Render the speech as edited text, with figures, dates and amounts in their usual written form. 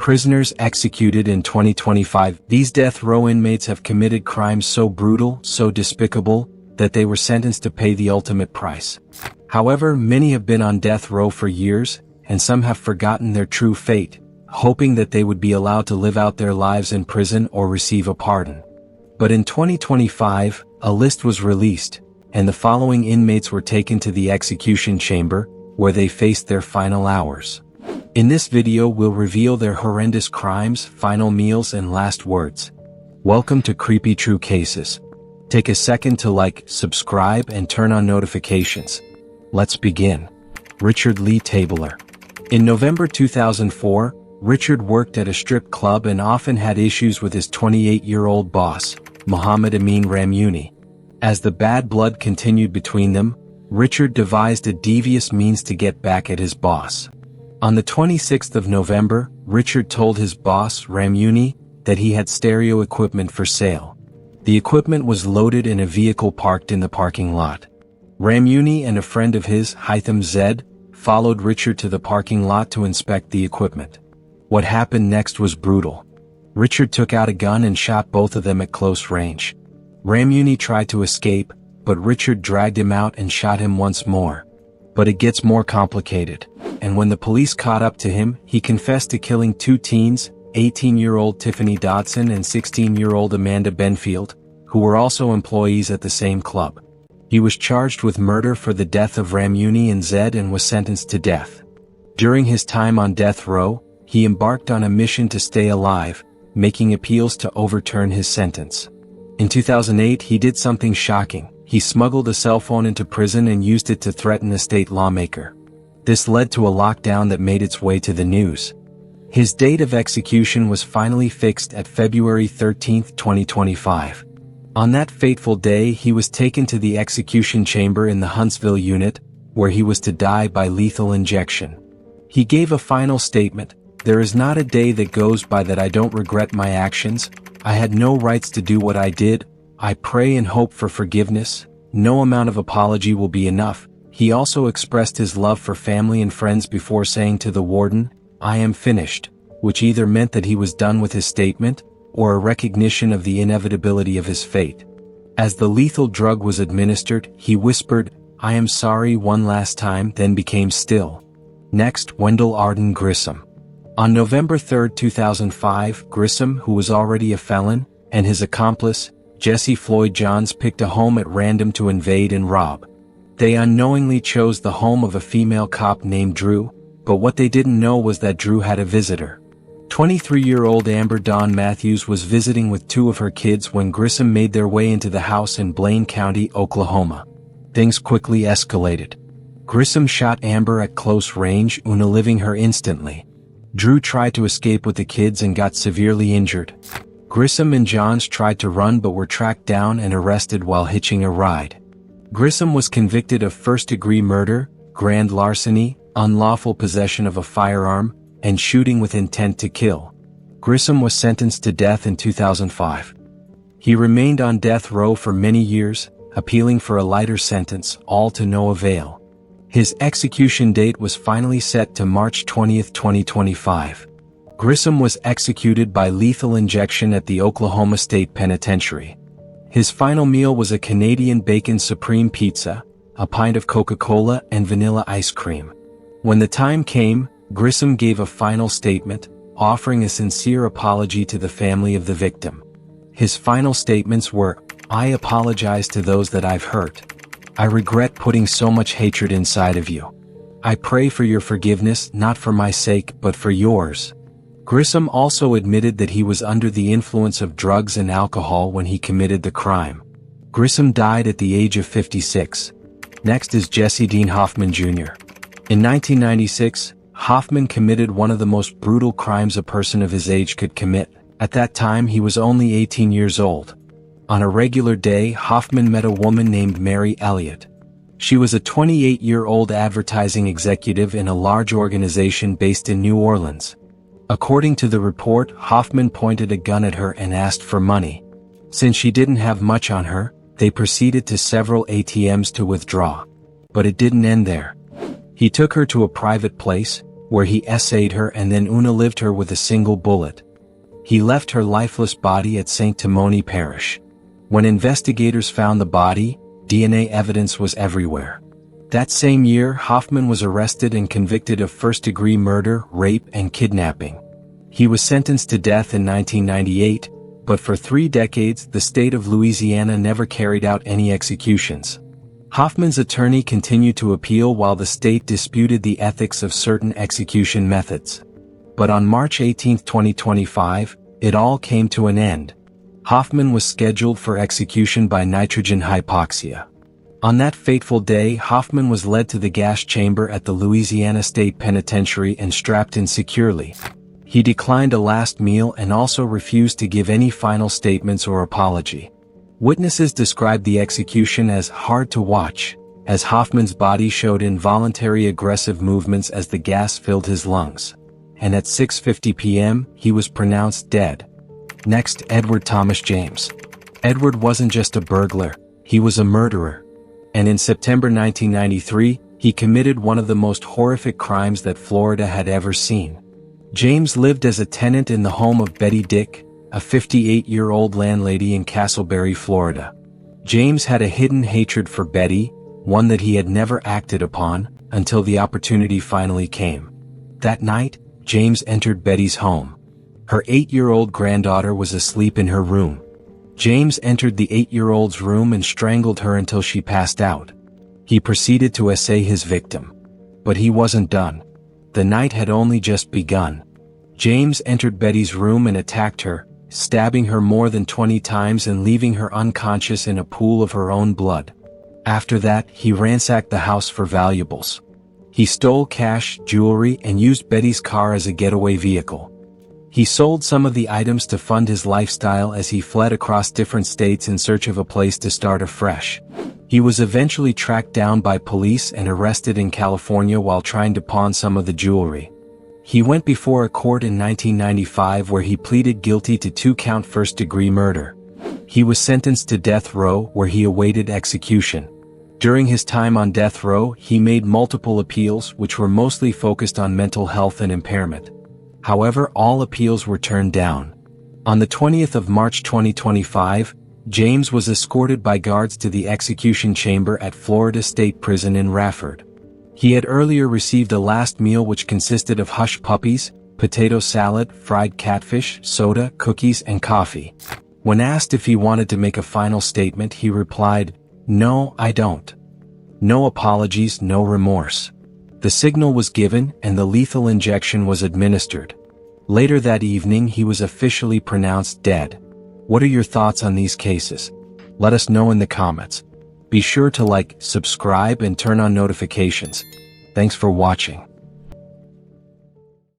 Prisoners executed in 2025. These death row inmates have committed crimes so brutal, so despicable, that they were sentenced to pay the ultimate price. However, many have been on death row for years, and some have forgotten their true fate, hoping that they would be allowed to live out their lives in prison or receive a pardon. But in 2025, a list was released, and the following inmates were taken to the execution chamber, where they faced their final hours. In this video we'll reveal their horrendous crimes, final meals and last words. Welcome to Creepy True Cases. Take a second to like, subscribe and turn on notifications. Let's begin. Richard Lee Tabler. In November 2004, Richard worked at a strip club and often had issues with his 28-year-old boss, Muhammad Amin Ramuni. As the bad blood continued between them, Richard devised a devious means to get back at his boss. On the 26th of November, Richard told his boss, Ramuni, that he had stereo equipment for sale. The equipment was loaded in a vehicle parked in the parking lot. Ramuni and a friend of his, Haitham Zed, followed Richard to the parking lot to inspect the equipment. What happened next was brutal. Richard took out a gun and shot both of them at close range. Ramuni tried to escape, but Richard dragged him out and shot him once more. But it gets more complicated, and when the police caught up to him, he confessed to killing two teens, 18-year-old Tiffany Dodson and 16-year-old Amanda Benfield, who were also employees at the same club. He was charged with murder for the death of Ramuni and Zed and was sentenced to death. During his time on death row, he embarked on a mission to stay alive, making appeals to overturn his sentence. In 2008 he did something shocking. He smuggled a cell phone into prison and used it to threaten a state lawmaker. This led to a lockdown that made its way to the news. His date of execution was finally fixed at February 13, 2025. On that fateful day he was taken to the execution chamber in the Huntsville unit, where he was to die by lethal injection. He gave a final statement: "There is not a day that goes by that I don't regret my actions. I had no rights to do what I did. I pray and hope for forgiveness. No amount of apology will be enough." He also expressed his love for family and friends before saying to the warden, "I am finished," which either meant that he was done with his statement, or a recognition of the inevitability of his fate. As the lethal drug was administered, he whispered, "I am sorry" one last time, then became still. Next, Wendell Arden Grissom. On November 3, 2005, Grissom, who was already a felon, and his accomplice, Jesse Floyd Johns, picked a home at random to invade and rob. They unknowingly chose the home of a female cop named Drew, but what they didn't know was that Drew had a visitor. 23-year-old Amber Dawn Matthews was visiting with two of her kids when Grissom made their way into the house in Blaine County, Oklahoma. Things quickly escalated. Grissom shot Amber at close range, unaliving her instantly. Drew tried to escape with the kids and got severely injured. Grissom and Johns tried to run but were tracked down and arrested while hitching a ride. Grissom was convicted of first-degree murder, grand larceny, unlawful possession of a firearm, and shooting with intent to kill. Grissom was sentenced to death in 2005. He remained on death row for many years, appealing for a lighter sentence, all to no avail. His execution date was finally set to March 20, 2025. Grissom was executed by lethal injection at the Oklahoma State Penitentiary. His final meal was a Canadian bacon supreme pizza, a pint of Coca-Cola and vanilla ice cream. When the time came, Grissom gave a final statement, offering a sincere apology to the family of the victim. His final statements were, "I apologize to those that I've hurt. I regret putting so much hatred inside of you. I pray for your forgiveness, not for my sake, but for yours." Grissom also admitted that he was under the influence of drugs and alcohol when he committed the crime. Grissom died at the age of 56. Next is Jesse Dean Hoffman Jr. In 1996, Hoffman committed one of the most brutal crimes a person of his age could commit. At that time he was only 18 years old. On a regular day, Hoffman met a woman named Mary Elliott. She was a 28-year-old advertising executive in a large organization based in New Orleans. According to the report, Hoffman pointed a gun at her and asked for money. Since she didn't have much on her, they proceeded to several ATMs to withdraw. But it didn't end there. He took her to a private place, where he essayed her and then unalived her with a single bullet. He left her lifeless body at St. Timony Parish. When investigators found the body, DNA evidence was everywhere. That same year, Hoffman was arrested and convicted of first-degree murder, rape, and kidnapping. He was sentenced to death in 1998, but for 3 decades the state of Louisiana never carried out any executions. Hoffman's attorney continued to appeal while the state disputed the ethics of certain execution methods. But on March 18, 2025, it all came to an end. Hoffman was scheduled for execution by nitrogen hypoxia. On that fateful day, Hoffman was led to the gas chamber at the Louisiana State Penitentiary and strapped in securely. He declined a last meal and also refused to give any final statements or apology. Witnesses described the execution as hard to watch, as Hoffman's body showed involuntary aggressive movements as the gas filled his lungs. And at 6:50 p.m., he was pronounced dead. Next, Edward Thomas James. Edward wasn't just a burglar, he was a murderer. And in September 1993, he committed one of the most horrific crimes that Florida had ever seen. James lived as a tenant in the home of Betty Dick, a 58-year-old landlady in Castleberry, Florida. James had a hidden hatred for Betty, one that he had never acted upon, until the opportunity finally came. That night, James entered Betty's home. Her 8-year-old granddaughter was asleep in her room. James entered the 8-year-old's room and strangled her until she passed out. He proceeded to essay his victim. But he wasn't done. The night had only just begun. James entered Betty's room and attacked her, stabbing her more than 20 times and leaving her unconscious in a pool of her own blood. After that, he ransacked the house for valuables. He stole cash, jewelry, and used Betty's car as a getaway vehicle. He sold some of the items to fund his lifestyle as he fled across different states in search of a place to start afresh. He was eventually tracked down by police and arrested in California while trying to pawn some of the jewelry. He went before a court in 1995 where he pleaded guilty to 2-count first-degree murder. He was sentenced to death row where he awaited execution. During his time on death row, he made multiple appeals which were mostly focused on mental health and impairment. However, all appeals were turned down. On the 20th of March 2025, James was escorted by guards to the execution chamber at Florida State Prison in Rafford. He had earlier received a last meal which consisted of hush puppies, potato salad, fried catfish, soda, cookies, and coffee. When asked if he wanted to make a final statement, he replied, "No, I don't." No apologies, no remorse. The signal was given and the lethal injection was administered. Later that evening, he was officially pronounced dead. What are your thoughts on these cases? Let us know in the comments. Be sure to like, subscribe, and turn on notifications. Thanks for watching.